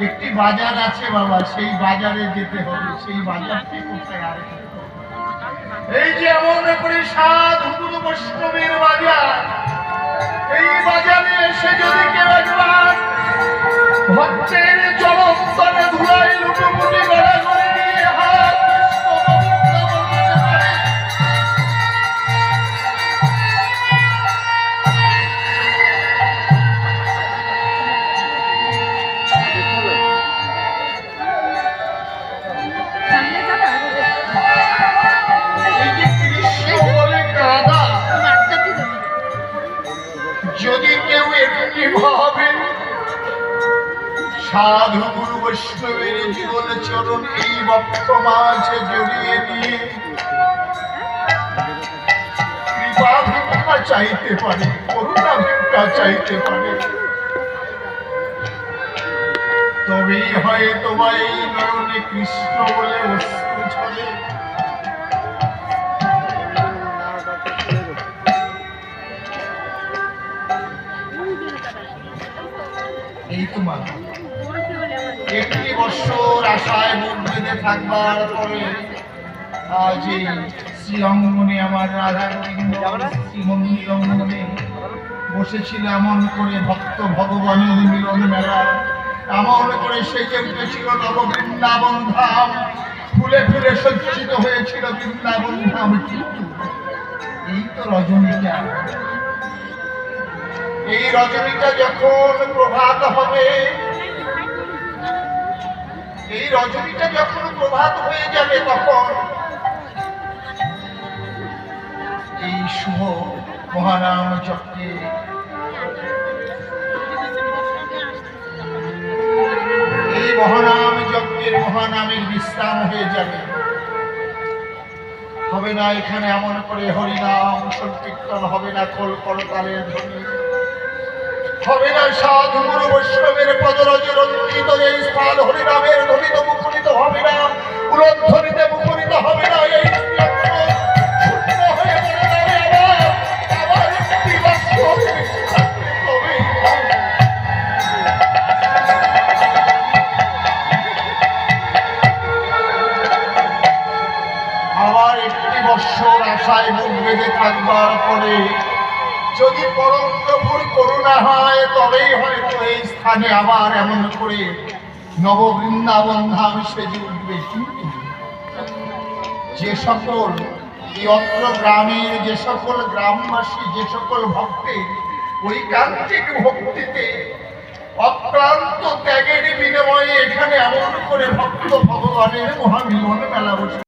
একটি বাজার আছে বাবা, সেই বাজারে যেতে হবে। সেই বাজারটি কোথায়? আর এই যে এমন করে সাধু গুরু বৈষ্ণবের বাজার, এই বাজারে এসে যদি কেউ একবার ভক্তের চরণতলে ধুলাই লুটোপুটি গড়াগড়ি দিয়ে হাত যদি কেউ এমনি ভাবে সাধু গুরু বৈষ্ণবের জীবন চরণ এই বক্ষ মাঝে জড়িয়ে দিয়ে কৃপা ভিক্ষা চাইতে পারে, করুণা ভিক্ষা চাইতে পারে, তবেই হয় তোমার এই নয়নে কৃষ্ণ বলে অশ্রু ঝরে। এই তোমার একটি বছর আশায় মুখ বেঁধে থাকবার পরে আজ এই শ্রীঅঙ্গনে আমার রাধা গোবিন্দ শ্রীমন্দির অঙ্গনে বসেছিল এমন করে ভক্ত ভগবানের মিলন মেলা, এমন করে সেজে উঠেছিল নব বৃন্দাবন ধাম, ফুলে ফুলে সজ্জিত হয়েছিল বৃন্দাবন ধাম। কিন্তু এই তো রজনীটা, এই রজনীটা যখন প্রভাত হবে, এই রজনীটা যখন প্রভাত হয়ে যাবে, তখন এই শুভ মহানাম চক্রে এই মহানাম যজ্ঞের মহানামের বিশ্রাম হয়ে যাবে। হবে না এখানে এমন করে হরিনাম সংকীর্তন, হবে না খোল করতালের ধ্বনি, হবে না সাধু গুরু বৈষ্ণবের পদরজে রঞ্জিত এই স্থান হরিনামের ধ্বনিত মুখরিত হবে না, উলধ্বনিতে মুখরিত হবে না। এই আবার একটি বৎসর আশায় মুখ বেঁধে থাকবার পরে যদি পরম প্রভুর করুণা হয়, তবেই হয়তো এই স্থানে আবার এমন করে নব বৃন্দাবন ধাম সেজে উঠবে। কিন্তু যে সকল এই অত্র গ্রামের যে সকল গ্রামবাসী, যে সকল ভক্তের ঐকান্তিক ভক্তিতে অক্লান্ত ত্যাগের বিনিময়ে এখানে এমন করে ভক্ত ভগবানের মহামিলন মেলা বসে